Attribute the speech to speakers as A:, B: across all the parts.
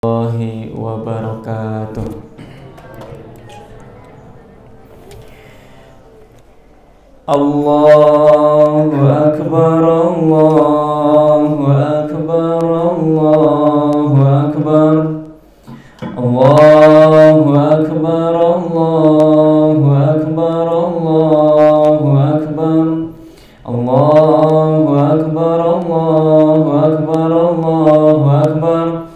A: Warahmatullahi wabarakatuh. Allahu Akbar, Allahu Akbar, Allahu Akbar, Allahu Akbar, Allahu Akbar, Allahu Akbar, Allahu Akbar, Allahu Akbar, Allahu Akbar,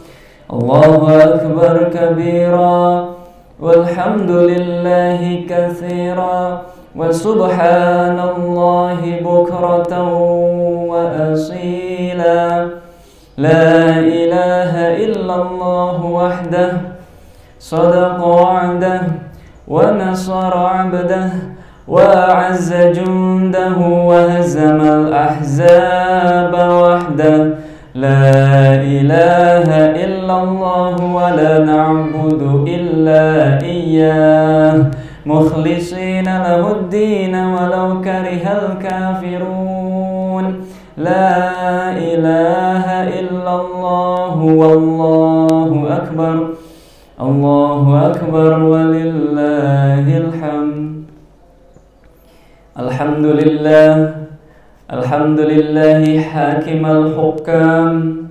A: Allahu Akbar kabira, walhamdulillahi katsira, wa subhanallahi bukratan wa asila. La ilaha illallah wahdah, sadaqa wa'dah, wa nasara 'abdah, wa a'azza jundahu, wa hazama al-ahzaba wahdah. La ilaha illallah wa la na'budu illa iyyah, mukhlisina lahud-din walau karihal kafirun. La ilaha illallah wallahu akbar, Allahu akbar walillahil hamd. Alhamdulillah, alhamdulillahi hakimal hukam,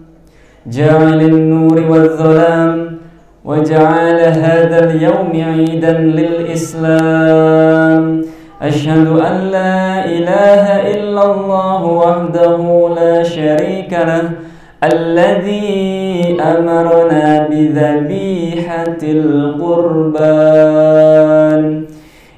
A: ja'ilin nuri wadh-dhalam, wa ja'ala hadzal yawmi 'idan lil Islam. Asyhadu an la ilaha illallah wahdahu la syarika lah, alladzi amarna bidzabihatil qurban,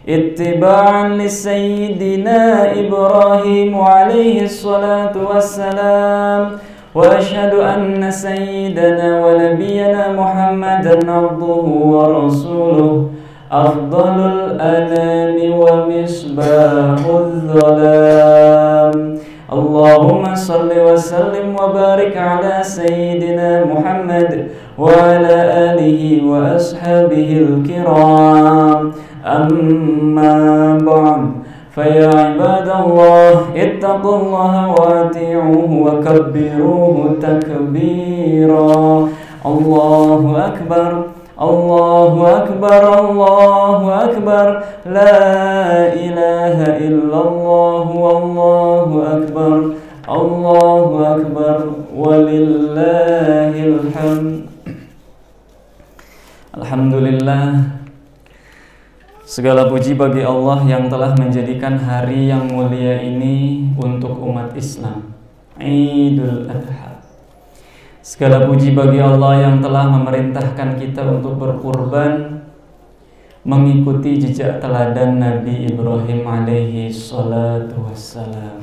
A: ittiba'an li sayyidina Ibrahim alaihi salatu wassalam. Wa asyhadu anna sayyidana wa nabiyyana Muhammadan abduhu wa rasuluh, afdalul anami wa misbahudz dhalam. Allahumma salli wa sallim wa barik ala sayyidina Muhammad wa ala alihi wa ashabihil kiram. Amma ba'd, faya ibadallah, ittaqullaha wa ati'uhu wa kabbiruhu takbira. Allahu akbar, Allahu akbar, Allahu akbar, la ilaha illallah wallahu akbar, Allahu akbar walillahil hamd. Alhamdulillah, segala puji bagi Allah yang telah menjadikan hari yang mulia ini untuk umat Islam, Idul Adha. Segala puji bagi Allah yang telah memerintahkan kita untuk berkurban, mengikuti jejak teladan Nabi Ibrahim alaihi salatu wassalam.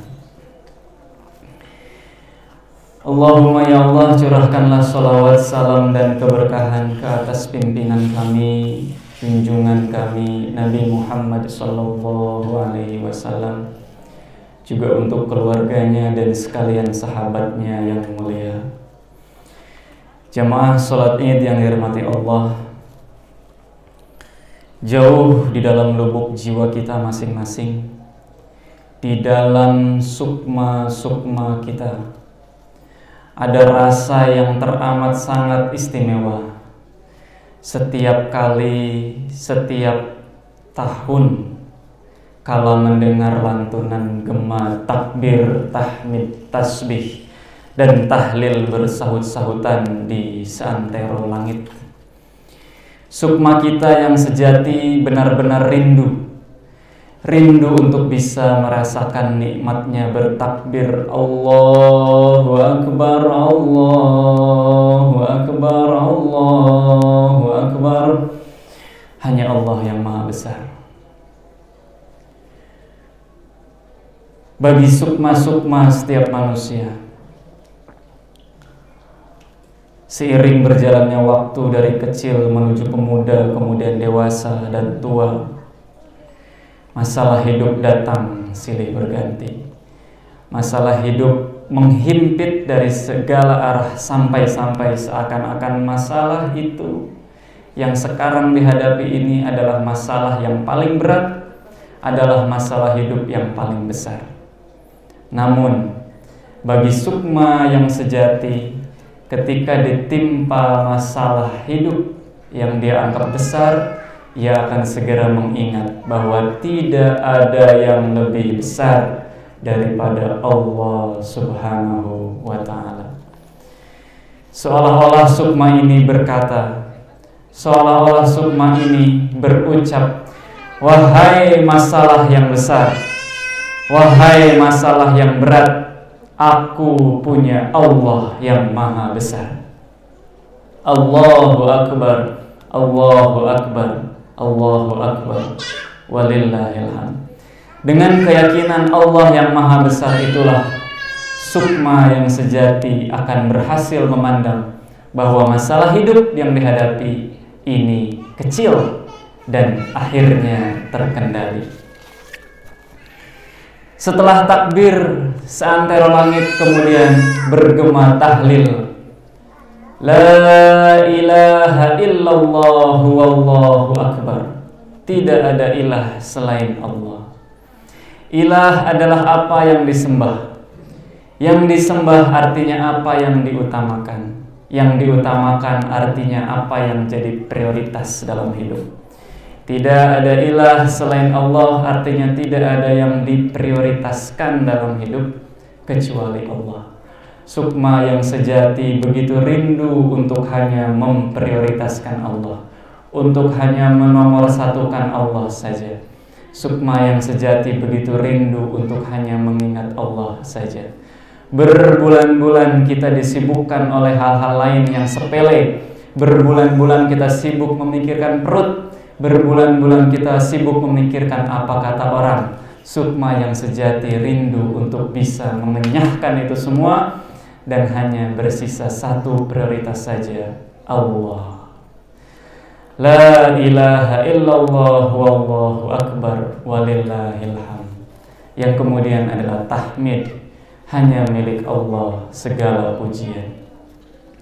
A: Allahumma ya Allah, curahkanlah salawat, salam dan keberkahan ke atas pimpinan kami, junjungan kami Nabi Muhammad sallallahu alaihi wasallam, juga untuk keluarganya dan sekalian sahabatnya yang mulia. Jamaah salat Id yang dirahmati Allah, jauh di dalam lubuk jiwa kita masing-masing, di dalam sukma-sukma kita, ada rasa yang teramat sangat istimewa. Setiap kali, setiap tahun, kalau mendengar lantunan gema takbir, tahmid, tasbih dan tahlil bersahut-sahutan di seantero langit, sukma kita yang sejati benar-benar rindu untuk bisa merasakan nikmatnya bertakbir Allahu Akbar, Allahu Akbar, Allahu Akbar. Hanya Allah yang maha besar. Bagi sukma-sukma setiap manusia, seiring berjalannya waktu dari kecil menuju pemuda, kemudian dewasa dan tua, masalah hidup datang silih berganti. Masalah hidup menghimpit dari segala arah sampai-sampai seakan-akan masalah itu yang sekarang dihadapi ini adalah masalah yang paling berat, adalah masalah hidup yang paling besar. Namun bagi sukma yang sejati, ketika ditimpa masalah hidup yang dia anggap besar, ia akan segera mengingat bahwa tidak ada yang lebih besar daripada Allah Subhanahu wa Ta'ala. Seolah-olah sukma ini berkata, seolah-olah sukma ini berucap, wahai masalah yang besar, wahai masalah yang berat, aku punya Allah yang maha besar. Allahu Akbar, Allahu Akbar, Allahu Akbar, walillahil hamd. Dengan keyakinan Allah yang maha besar itulah sukma yang sejati akan berhasil memandang bahwa masalah hidup yang dihadapi ini kecil dan akhirnya terkendali. Setelah takbir, seantero langit kemudian bergema tahlil, la ilaha illallah wallahu akbar. Tidak ada ilah selain Allah. Ilah adalah apa yang disembah. Yang disembah artinya apa yang diutamakan. Yang diutamakan artinya apa yang jadi prioritas dalam hidup. Tidak ada ilah selain Allah artinya tidak ada yang diprioritaskan dalam hidup kecuali Allah. Sukma yang sejati begitu rindu untuk hanya memprioritaskan Allah, untuk hanya menomorsatukan Allah saja. Sukma yang sejati begitu rindu untuk hanya mengingat Allah saja. Berbulan-bulan kita disibukkan oleh hal-hal lain yang sepele. Berbulan-bulan kita sibuk memikirkan perut. Berbulan-bulan kita sibuk memikirkan apa kata orang. Sukma yang sejati rindu untuk bisa mengenyahkan itu semua dan hanya bersisa satu prioritas saja, Allah. La ilaha illallah wallahu akbar walillahil hamd. Yang kemudian adalah tahmid. Hanya milik Allah segala pujian.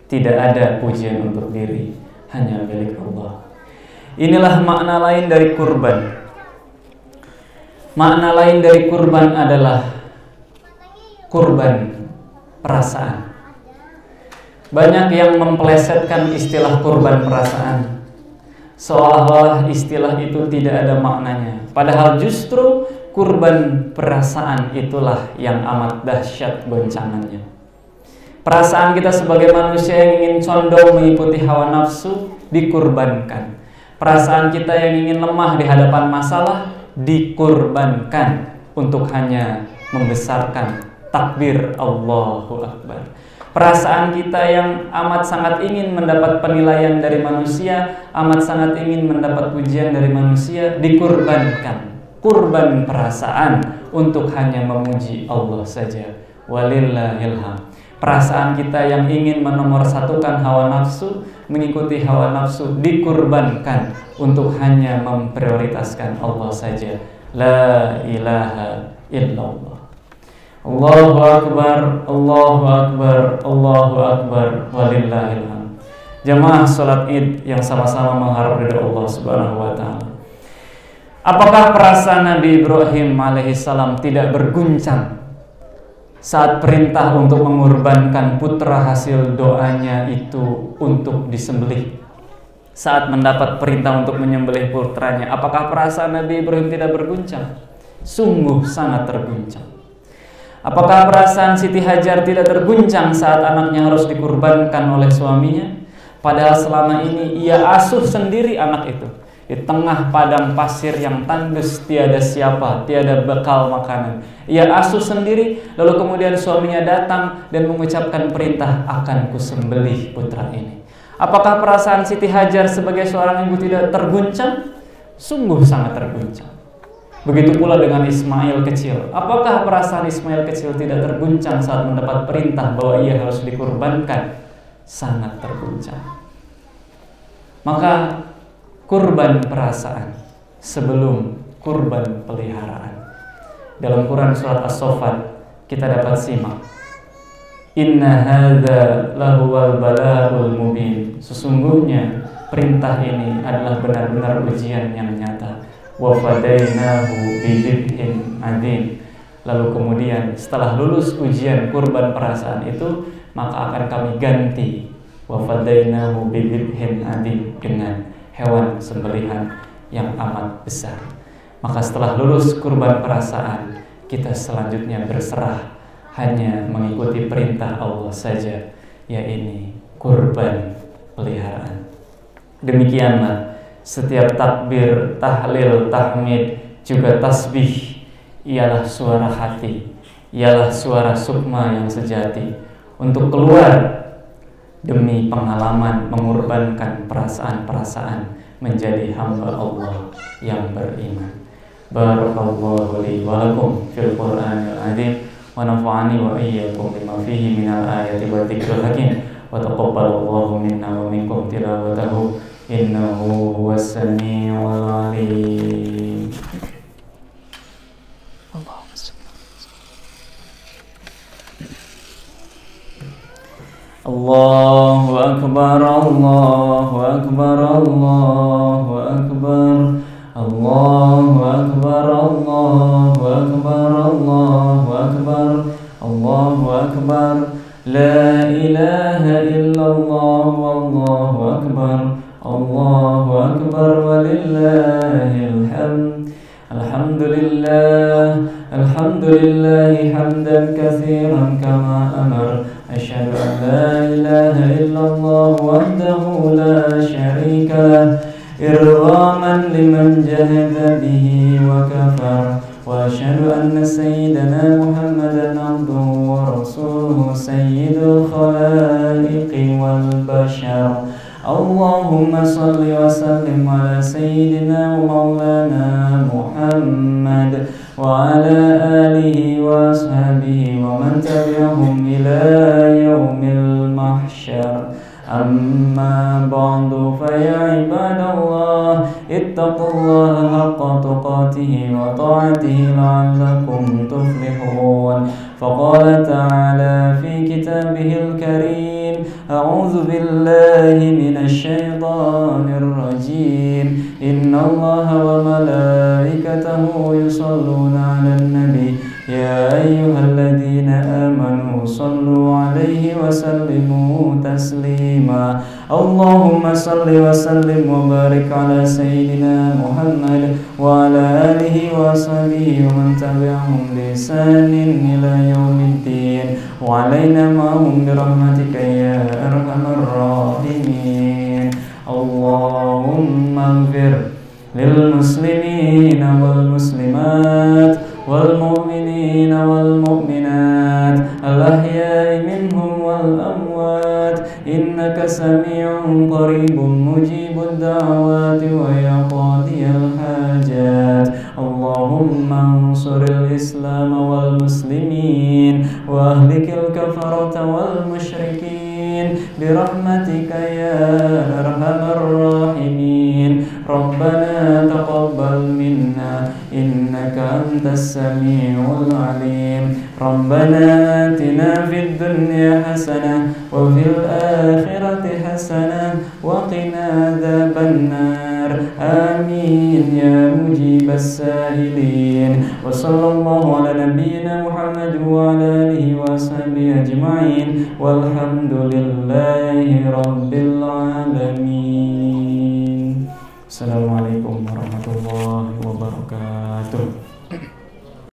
A: Tidak ada pujian untuk diri, hanya milik Allah. Inilah makna lain dari kurban. Makna lain dari kurban adalah kurban perasaan. Banyak yang mempelesetkan istilah kurban perasaan, seolah-olah istilah itu tidak ada maknanya. Padahal justru kurban perasaan itulah yang amat dahsyat goncangannya. Perasaan kita sebagai manusia yang ingin condong mengikuti hawa nafsu dikurbankan. Perasaan kita yang ingin lemah di hadapan masalah dikurbankan untuk hanya membesarkan takbir Allahu Akbar. Perasaan kita yang amat sangat ingin mendapat penilaian dari manusia, amat sangat ingin mendapat pujian dari manusia, dikurbankan. Kurban perasaan untuk hanya memuji Allah saja. Walillahil hamd. Perasaan kita yang ingin menomorsatukan hawa nafsu, mengikuti hawa nafsu, dikurbankan untuk hanya memprioritaskan Allah saja. La ilaha illallah. Allahu akbar, Allahu akbar, Allahu akbar, walillahil hamd. Jamaah salat Id yang sama-sama mengharap ridha Allah Subhanahu wa taala. Apakah perasaan Nabi Ibrahim alaihissalam tidak berguncang saat perintah untuk mengorbankan putra hasil doanya itu untuk disembelih? Saat mendapat perintah untuk menyembelih putranya, apakah perasaan Nabi Ibrahim tidak berguncang? Sungguh sangat terguncang. Apakah perasaan Siti Hajar tidak terguncang saat anaknya harus dikurbankan oleh suaminya? Padahal selama ini ia asuh sendiri anak itu di tengah padang pasir yang tandus, tiada siapa, tiada bekal makanan. Ia asuh sendiri, lalu kemudian suaminya datang dan mengucapkan perintah, akan kusembelih putra ini. Apakah perasaan Siti Hajar sebagai seorang ibu tidak terguncang? Sungguh sangat terguncang. Begitu pula dengan Ismail kecil. Apakah perasaan Ismail kecil tidak terguncang saat mendapat perintah bahwa ia harus dikurbankan? Sangat terguncang. Maka kurban perasaan sebelum kurban peliharaan. Dalam Quran surat As-Saffat kita dapat simak, inna hadza lahuwal bala'ul mubin. Sesungguhnya perintah ini adalah benar-benar ujian yang nyata. Wa fadainahu bidzibhin adzim. Lalu kemudian setelah lulus ujian kurban perasaan itu, maka akan kami ganti wa fadainahu bidzibhin adzim, dengan hewan sembelihan yang amat besar. Maka setelah lulus kurban perasaan, kita selanjutnya berserah hanya mengikuti perintah Allah saja, yaitu kurban peliharaan. Demikianlah setiap takbir, tahlil, tahmid, juga tasbih ialah suara hati, ialah suara sukma yang sejati untuk keluar demi pengalaman mengorbankan perasaan-perasaan menjadi hamba Allah yang beriman. Barakallahu li wa lakum fil Qur'anil azim wa nafa'ani wa iyyakum bima fihi minal ayati wa dzikril hakim wa taqabbalallahu minna wa minkum tilawatahu innahu huwas samiul alim. Allahu akbar, Allahu akbar, Allahu akbar, Allahu akbar, Allahu akbar, Allahu akbar, Allahu akbar, la ilaha illallah, wallahu akbar, Allahu akbar, walillahil hamd. Alhamdulillah, alhamdulillahi hamdan katsiran kama amar. Asyhadu an la ilaha illallah wahdahu la syarika lah, irghaman liman jahada bihi wa kafar. Wa asyhadu anna sayyidana Muhammadan abduhu wa rasuluhu sayyidul khalaiqi wal bashar. Allahumma salli wa sallim ala sayyidina wa maulana Muhammad wa ala alihi wa ashabihi wa man tabi'ahum ila yaumil mahsyar. Amma ba'du, fa ya ibadallah ittaqullaha haqqa tuqatih wa ta'atihi la'allakum tuflihun. Faqala ta'ala fi kitabihil karim, a'udzu billahi minasy syaithanir rajim. Innallaha wa malaikatahu yusholluna 'alan nabi ya ayyuhalladzina amanu shallu 'alaihi wa sallimu taslima. Allahumma salli wa sallim wa barik ala sayyidina Muhammad wa ala alihi wa sahbihi wa man tabi'ahum bi ihsanin ila yaumiddin wa alaina ma'hum bi rahmatika ya arhamar rahimin. Allahumma ighfir lil muslimina wal muslimat wal mu'minina wal mu'minat al ahya'i minhum wal amwat innaka sami'un qaribun mujibud da'awati wa ya qadiyal hajat. Allahumma ansuril islam wal muslimin wa ahlikil kafarata wal musyrikin birahmatika ya arhamar rahimin. Rabbana taqabbal minna innaka antas samiul alim. Rabbana atina fid dunya hasanah wa fil akhirati hasanah wa qina adzabannar. Amin ya mujibas sa'ilin. Wa sallallahu ala nabiyyina Muhammad wa ala alihi wa sahbihi ajma'in walhamdulillahi rabbil alamin. Assalamualaikum warahmatullahi wabarakatuh.